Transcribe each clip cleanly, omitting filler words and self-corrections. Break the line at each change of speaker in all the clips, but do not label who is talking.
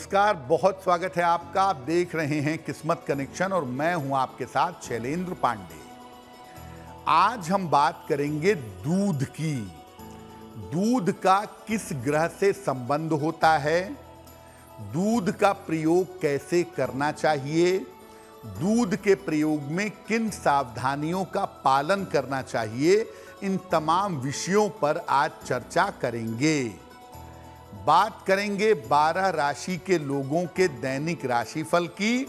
नमस्कार, बहुत स्वागत है आपका। आप देख रहे हैं किस्मत कनेक्शन और मैं हूं आपके साथ शैलेंद्र पांडे। आज हम बात करेंगे दूध की। दूध का किस ग्रह से संबंध होता है, दूध का प्रयोग कैसे करना चाहिए, दूध के प्रयोग में किन सावधानियों का पालन करना चाहिए, इन तमाम विषयों पर आज चर्चा करेंगे। बात करेंगे 12 राशि के लोगों के दैनिक राशिफल की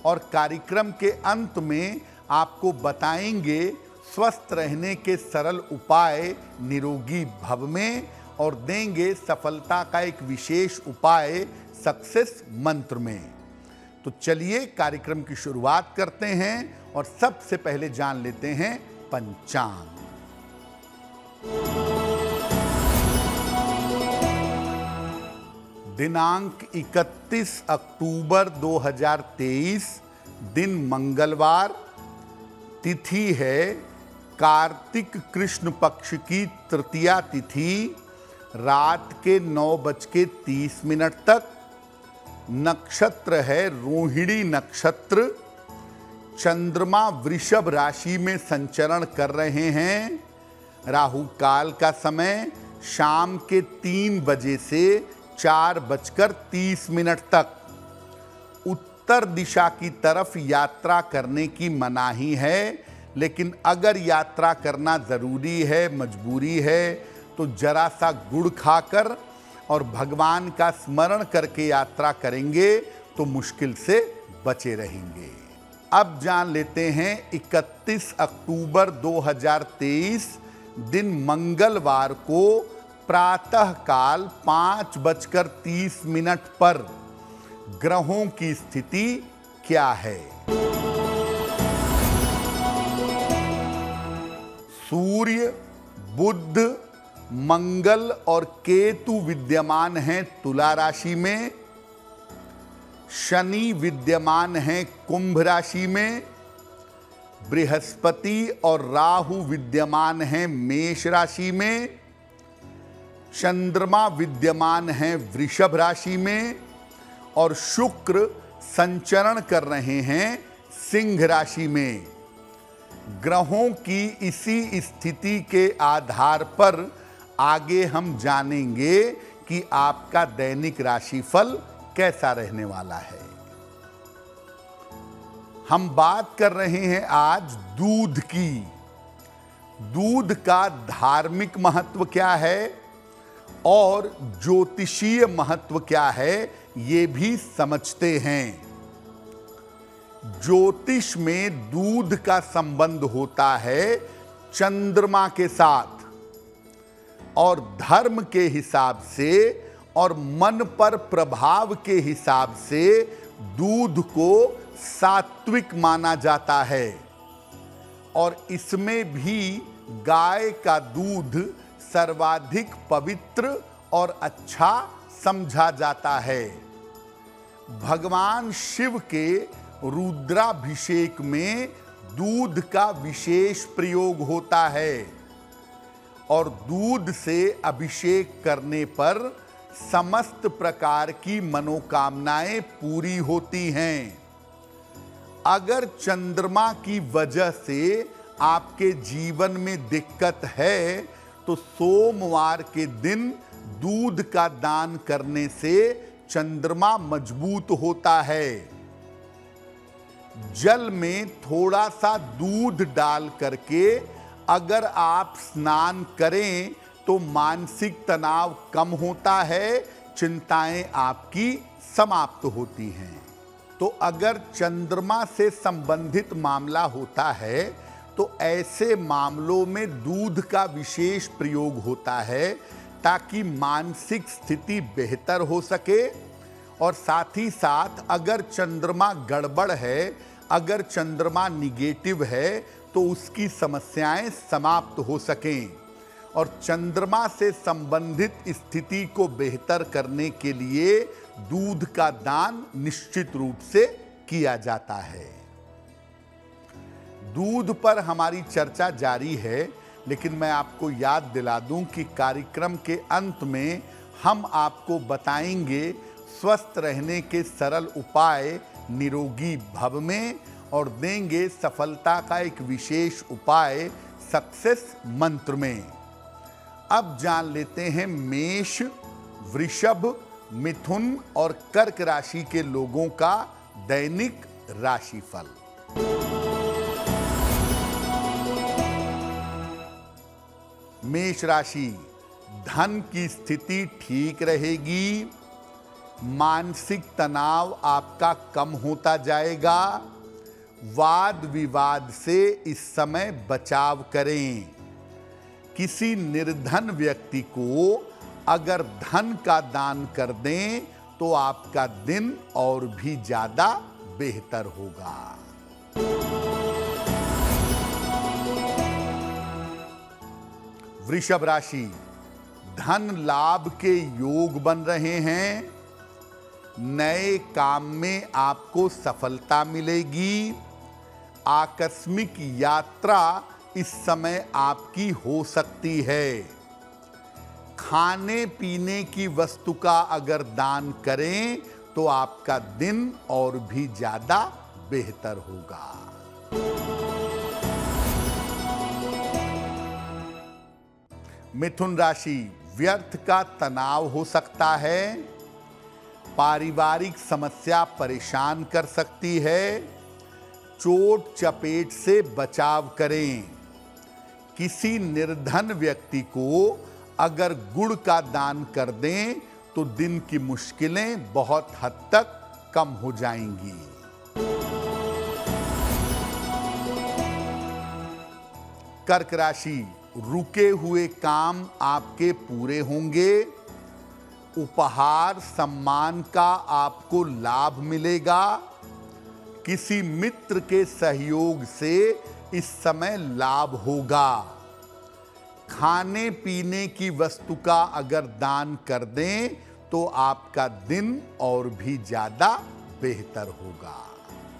और कार्यक्रम के अंत में आपको बताएंगे स्वस्थ रहने के सरल उपाय निरोगी भव में और देंगे सफलता का एक विशेष उपाय सक्सेस मंत्र में। तो चलिए कार्यक्रम की शुरुआत करते हैं और सबसे पहले जान लेते हैं पंचांग। दिनांक 31 अक्टूबर 2023, दिन मंगलवार, तिथि है कार्तिक कृष्ण पक्ष की तृतीया तिथि, रात के 9:30 तक। नक्षत्र है रोहिणी नक्षत्र। चंद्रमा वृषभ राशि में संचरण कर रहे हैं। राहु काल का समय शाम के 3 बजे से 4:30 तक। उत्तर दिशा की तरफ यात्रा करने की मनाही है, लेकिन अगर यात्रा करना जरूरी है, मजबूरी है, तो जरा सा गुड़ खाकर और भगवान का स्मरण करके यात्रा करेंगे तो मुश्किल से बचे रहेंगे। अब जान लेते हैं 31 अक्टूबर 2023, दिन मंगलवार को प्रातः काल 5:30 पर ग्रहों की स्थिति क्या है। सूर्य, बुध, मंगल और केतु विद्यमान हैं तुला राशि में। शनि विद्यमान हैं कुंभ राशि में। बृहस्पति और राहु विद्यमान हैं मेष राशि में। चंद्रमा विद्यमान हैं वृषभ राशि में और शुक्र संचरण कर रहे हैं सिंह राशि में। ग्रहों की इसी स्थिति के आधार पर आगे हम जानेंगे कि आपका दैनिक राशिफल कैसा रहने वाला है। हम बात कर रहे हैं आज दूध की। दूध का धार्मिक महत्व क्या है और ज्योतिषीय महत्व क्या है, ये भी समझते हैं। ज्योतिष में दूध का संबंध होता है चंद्रमा के साथ और धर्म के हिसाब से और मन पर प्रभाव के हिसाब से दूध को सात्विक माना जाता है और इसमें भी गाय का दूध सर्वाधिक पवित्र और अच्छा समझा जाता है। भगवान शिव के रुद्राभिषेक में दूध का विशेष प्रयोग होता है और दूध से अभिषेक करने पर समस्त प्रकार की मनोकामनाएं पूरी होती हैं। अगर चंद्रमा की वजह से आपके जीवन में दिक्कत है तो सोमवार के दिन दूध का दान करने से चंद्रमा मजबूत होता है। जल में थोड़ा सा दूध डाल करके अगर आप स्नान करें तो मानसिक तनाव कम होता है, चिंताएं आपकी समाप्त होती हैं। तो अगर चंद्रमा से संबंधित मामला होता है तो ऐसे मामलों में दूध का विशेष प्रयोग होता है ताकि मानसिक स्थिति बेहतर हो सके और साथ ही साथ अगर चंद्रमा गड़बड़ है, अगर चंद्रमा निगेटिव है तो उसकी समस्याएं समाप्त हो सकें और चंद्रमा से संबंधित स्थिति को बेहतर करने के लिए दूध का दान निश्चित रूप से किया जाता है। दूध पर हमारी चर्चा जारी है, लेकिन मैं आपको याद दिला दूं कि कार्यक्रम के अंत में हम आपको बताएंगे स्वस्थ रहने के सरल उपाय निरोगी भव में और देंगे सफलता का एक विशेष उपाय सक्सेस मंत्र में। अब जान लेते हैं मेष, वृषभ, मिथुन और कर्क राशि के लोगों का दैनिक राशिफल। मेष राशि, धन की स्थिति ठीक रहेगी। मानसिक तनाव आपका कम होता जाएगा। वाद विवाद से इस समय बचाव करें। किसी निर्धन व्यक्ति को अगर धन का दान कर दें तो आपका दिन और भी ज्यादा बेहतर होगा। वृषभ राशि, धन लाभ के योग बन रहे हैं। नए काम में आपको सफलता मिलेगी। आकस्मिक यात्रा इस समय आपकी हो सकती है। खाने पीने की वस्तु का अगर दान करें तो आपका दिन और भी ज्यादा बेहतर होगा। मिथुन राशि, व्यर्थ का तनाव हो सकता है। पारिवारिक समस्या परेशान कर सकती है। चोट चपेट से बचाव करें। किसी निर्धन व्यक्ति को अगर गुड़ का दान कर दें तो दिन की मुश्किलें बहुत हद तक कम हो जाएंगी। कर्क राशि, रुके हुए काम आपके पूरे होंगे। उपहार सम्मान का आपको लाभ मिलेगा। किसी मित्र के सहयोग से इस समय लाभ होगा। खाने पीने की वस्तु का अगर दान कर दें तो आपका दिन और भी ज्यादा बेहतर होगा।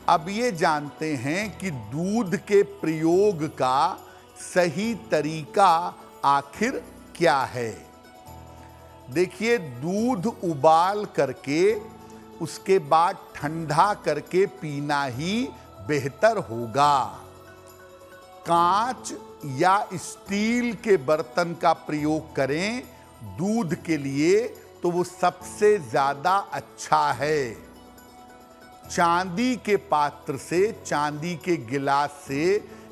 अब ये जानते हैं कि दूध के प्रयोग का सही तरीका आखिर क्या है। देखिए, दूध उबाल करके उसके बाद ठंडा करके पीना ही बेहतर होगा। कांच या स्टील के बर्तन का प्रयोग करें दूध के लिए तो वो सबसे ज्यादा अच्छा है। चांदी के पात्र से, चांदी के गिलास से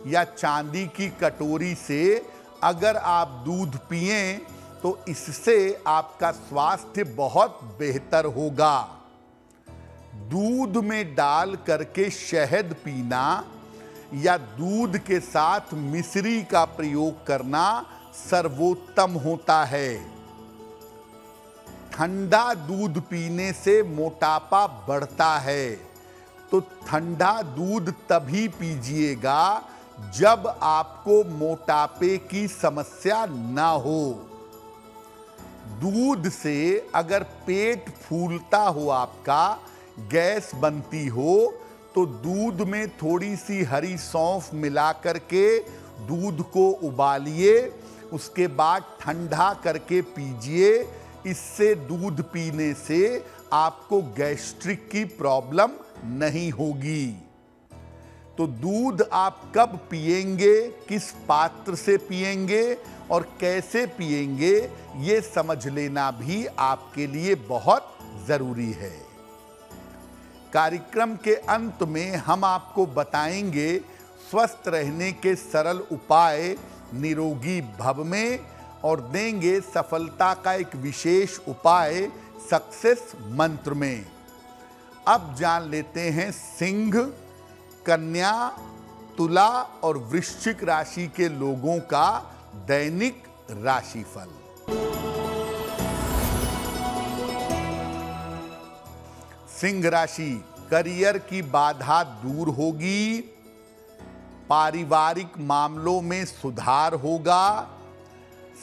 या चांदी की कटोरी से अगर आप दूध पिएं तो इससे आपका स्वास्थ्य बहुत बेहतर होगा। दूध में डाल करके शहद पीना या दूध के साथ मिश्री का प्रयोग करना सर्वोत्तम होता है। ठंडा दूध पीने से मोटापा बढ़ता है, तो ठंडा दूध तभी पीजिएगा जब आपको मोटापे की समस्या ना हो। दूध से अगर पेट फूलता हो, आपका गैस बनती हो, तो दूध में थोड़ी सी हरी सौंफ मिला करके दूध को उबालिए, उसके बाद ठंडा करके पीजिए। इससे दूध पीने से आपको गैस्ट्रिक की प्रॉब्लम नहीं होगी। तो दूध आप कब पिएंगे, किस पात्र से पिएंगे और कैसे पिएंगे, ये समझ लेना भी आपके लिए बहुत जरूरी है। कार्यक्रम के अंत में हम आपको बताएंगे स्वस्थ रहने के सरल उपाय निरोगी भव में और देंगे सफलता का एक विशेष उपाय सक्सेस मंत्र में। अब जान लेते हैं सिंह, कन्या, तुला और वृश्चिक राशि के लोगों का दैनिक राशिफल। सिंह राशि, करियर की बाधा दूर होगी। पारिवारिक मामलों में सुधार होगा।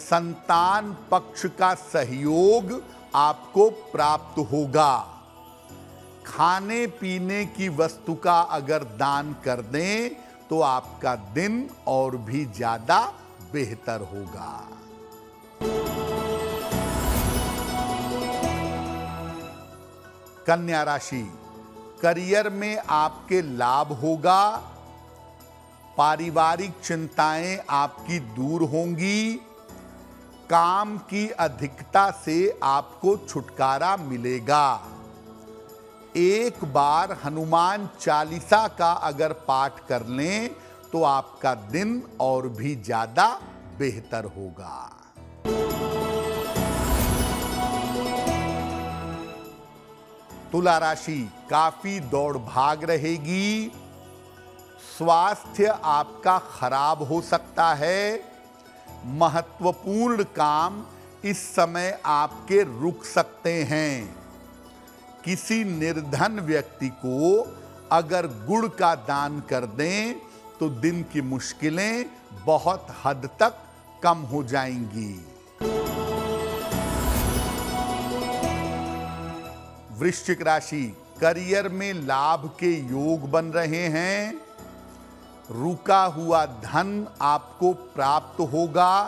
संतान पक्ष का सहयोग आपको प्राप्त होगा। खाने पीने की वस्तु का अगर दान कर दें तो आपका दिन और भी ज्यादा बेहतर होगा। कन्या राशि, करियर में आपके लाभ होगा, पारिवारिक चिंताएं आपकी दूर होंगी, काम की अधिकता से आपको छुटकारा मिलेगा। एक बार हनुमान चालीसा का अगर पाठ कर लें तो आपका दिन और भी ज्यादा बेहतर होगा। तुला राशि, काफी दौड़ भाग रहेगी, स्वास्थ्य आपका खराब हो सकता है, महत्वपूर्ण काम इस समय आपके रुक सकते हैं। किसी निर्धन व्यक्ति को अगर गुड़ का दान कर दें तो दिन की मुश्किलें बहुत हद तक कम हो जाएंगी। वृश्चिक राशि, करियर में लाभ के योग बन रहे हैं, रुका हुआ धन आपको प्राप्त होगा,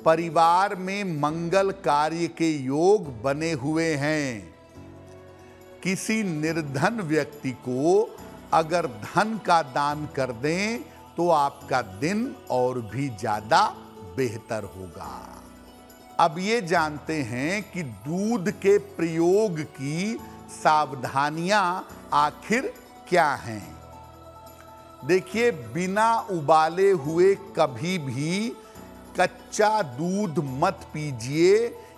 परिवार में मंगल कार्य के योग बने हुए हैं। किसी निर्धन व्यक्ति को अगर धन का दान कर दें तो आपका दिन और भी ज्यादा बेहतर होगा। अब ये जानते हैं कि दूध के प्रयोग की सावधानियां आखिर क्या हैं। देखिए, बिना उबाले हुए कभी भी कच्चा दूध मत पीजिए,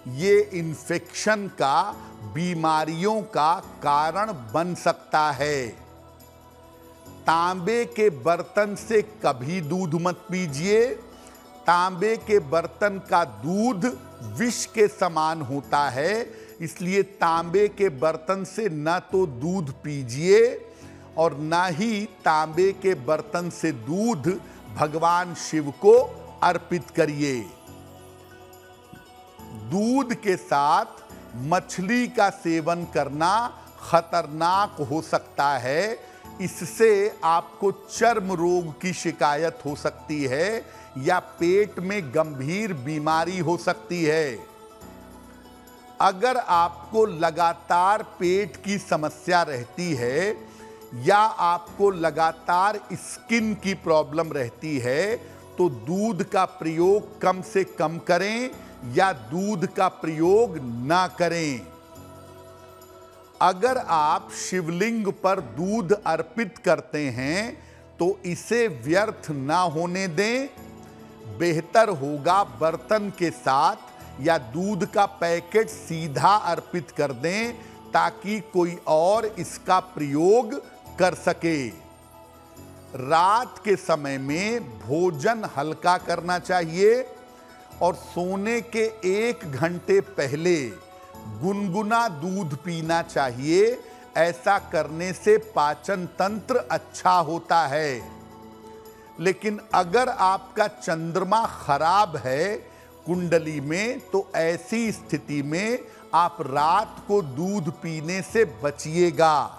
ये इन्फेक्शन का, बीमारियों का कारण बन सकता है। तांबे के बर्तन से कभी दूध मत पीजिए, तांबे के बर्तन का दूध विष के समान होता है, इसलिए तांबे के बर्तन से न तो दूध पीजिए और न ही तांबे के बर्तन से दूध भगवान शिव को अर्पित करिए। दूध के साथ मछली का सेवन करना खतरनाक हो सकता है, इससे आपको चर्म रोग की शिकायत हो सकती है या पेट में गंभीर बीमारी हो सकती है। अगर आपको लगातार पेट की समस्या रहती है या आपको लगातार स्किन की प्रॉब्लम रहती है तो दूध का प्रयोग कम से कम करें या दूध का प्रयोग ना करें। अगर आप शिवलिंग पर दूध अर्पित करते हैं तो इसे व्यर्थ ना होने दें। बेहतर होगा बर्तन के साथ या दूध का पैकेट सीधा अर्पित कर दें ताकि कोई और इसका प्रयोग कर सके। रात के समय में भोजन हल्का करना चाहिए और सोने के 1 घंटे पहले गुनगुना दूध पीना चाहिए। ऐसा करने से पाचन तंत्र अच्छा होता है। लेकिन अगर आपका चंद्रमा खराब है कुंडली में तो ऐसी स्थिति में आप रात को दूध पीने से बचिएगा।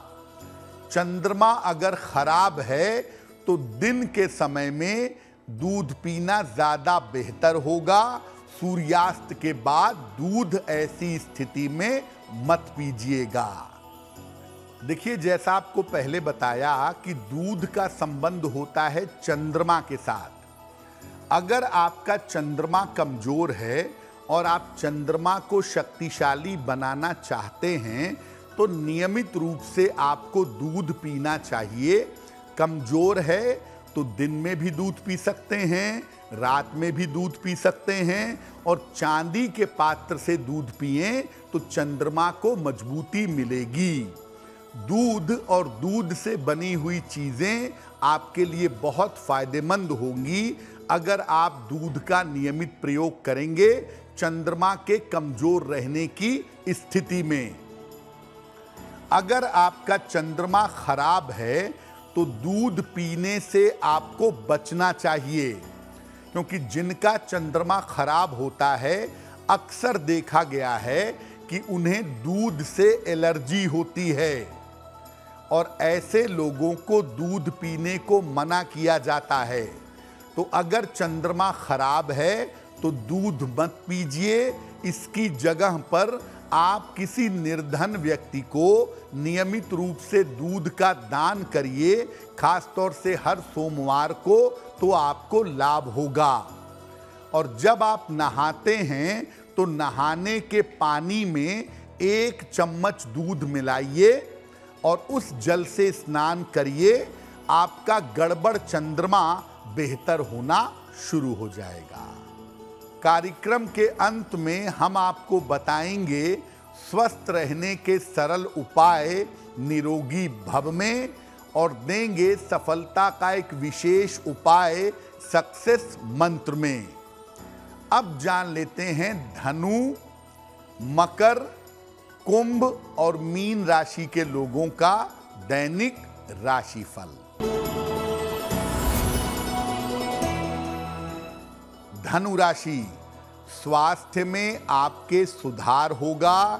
चंद्रमा अगर खराब है तो दिन के समय में दूध पीना ज्यादा बेहतर होगा। सूर्यास्त के बाद दूध ऐसी स्थिति में मत पीजिएगा। देखिए, जैसा आपको पहले बताया कि दूध का संबंध होता है चंद्रमा के साथ। अगर आपका चंद्रमा कमजोर है और आप चंद्रमा को शक्तिशाली बनाना चाहते हैं तो नियमित रूप से आपको दूध पीना चाहिए। कमजोर है तो दिन में भी दूध पी सकते हैं, रात में भी दूध पी सकते हैं और चांदी के पात्र से दूध पिएं तो चंद्रमा को मजबूती मिलेगी। दूध और दूध से बनी हुई चीजें आपके लिए बहुत फायदेमंद होंगी अगर आप दूध का नियमित प्रयोग करेंगे चंद्रमा के कमजोर रहने की स्थिति में। अगर आपका चंद्रमा खराब है तो दूध पीने से आपको बचना चाहिए, क्योंकि जिनका चंद्रमा खराब होता है अक्सर देखा गया है कि उन्हें दूध से एलर्जी होती है और ऐसे लोगों को दूध पीने को मना किया जाता है। तो अगर चंद्रमा खराब है तो दूध मत पीजिए, इसकी जगह पर आप किसी निर्धन व्यक्ति को नियमित रूप से दूध का दान करिए, खासतौर से हर सोमवार को, तो आपको लाभ होगा। और जब आप नहाते हैं तो नहाने के पानी में 1 चम्मच दूध मिलाइए और उस जल से स्नान करिए। आपका गड़बड़ चंद्रमा बेहतर होना शुरू हो जाएगा। कार्यक्रम के अंत में हम आपको बताएंगे स्वस्थ रहने के सरल उपाय निरोगी भव में, और देंगे सफलता का एक विशेष उपाय सक्सेस मंत्र में। अब जान लेते हैं धनु, मकर, कुंभ और मीन राशि के लोगों का दैनिक राशिफल। धनु राशि, स्वास्थ्य में आपके सुधार होगा।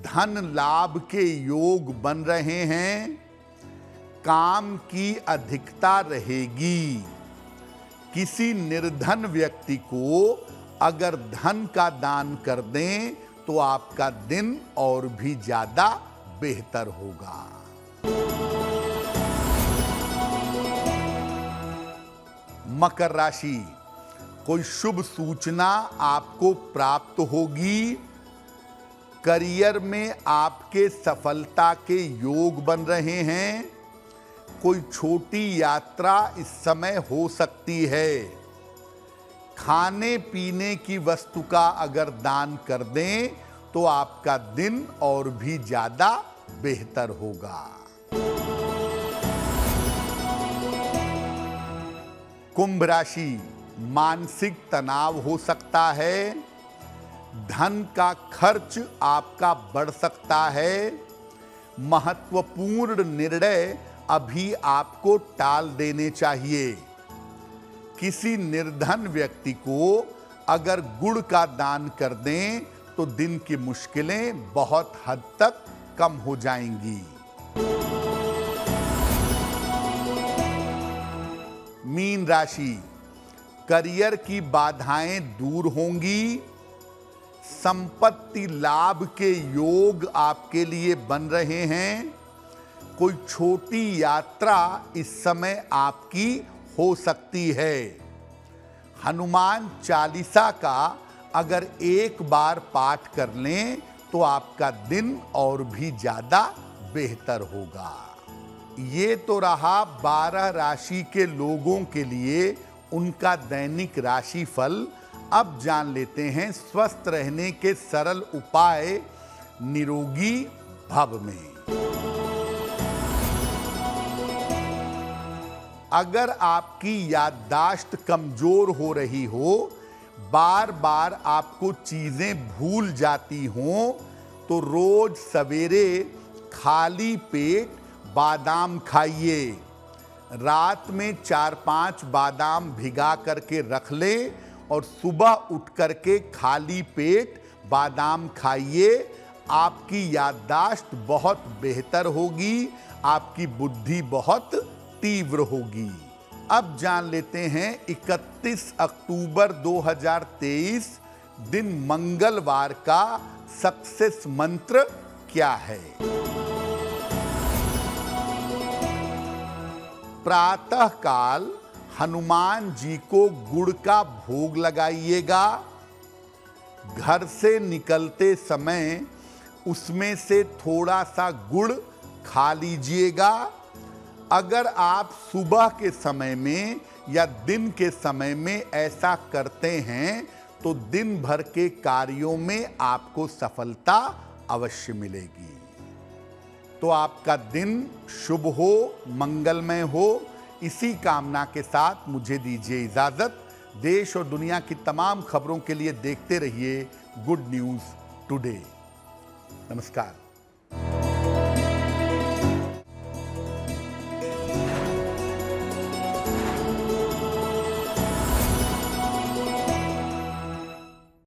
धन लाभ के योग बन रहे हैं। काम की अधिकता रहेगी। किसी निर्धन व्यक्ति को अगर धन का दान कर दें तो आपका दिन और भी ज्यादा बेहतर होगा। मकर राशि, कोई शुभ सूचना आपको प्राप्त होगी। करियर में आपके सफलता के योग बन रहे हैं। कोई छोटी यात्रा इस समय हो सकती है। खाने पीने की वस्तु का अगर दान कर दें तो आपका दिन और भी ज्यादा बेहतर होगा। कुंभ राशि, मानसिक तनाव हो सकता है। धन का खर्च आपका बढ़ सकता है। महत्वपूर्ण निर्णय अभी आपको टाल देने चाहिए। किसी निर्धन व्यक्ति को अगर गुड़ का दान कर दें तो दिन की मुश्किलें बहुत हद तक कम हो जाएंगी। मीन राशि, करियर की बाधाएं दूर होंगी। संपत्ति लाभ के योग आपके लिए बन रहे हैं। कोई छोटी यात्रा इस समय आपकी हो सकती है। हनुमान चालीसा का अगर एक बार पाठ कर लें तो आपका दिन और भी ज्यादा बेहतर होगा। ये तो रहा 12 राशि के लोगों के लिए उनका दैनिक राशिफल। अब जान लेते हैं स्वस्थ रहने के सरल उपाय निरोगी भव में। अगर आपकी याददाश्त कमजोर हो रही हो, बार बार आपको चीजें भूल जाती हों, तो रोज सवेरे खाली पेट बादाम खाइए। रात में 4-5 बादाम भिगा करके रख लें और सुबह उठ करके खाली पेट बादाम खाइए। आपकी याददाश्त बहुत बेहतर होगी। आपकी बुद्धि बहुत तीव्र होगी। अब जान लेते हैं 31 अक्टूबर 2023 दिन मंगलवार का सक्सेस मंत्र क्या है। प्रातः काल हनुमान जी को गुड़ का भोग लगाइएगा। घर से निकलते समय उसमें से थोड़ा सा गुड़ खा लीजिएगा। अगर आप सुबह के समय में या दिन के समय में ऐसा करते हैं तो दिन भर के कार्यों में आपको सफलता अवश्य मिलेगी। तो आपका दिन शुभ हो, मंगलमय हो। इसी कामना के साथ मुझे दीजिए इजाजत। देश और दुनिया की तमाम खबरों के लिए देखते रहिए गुड न्यूज़ टुडे। नमस्कार।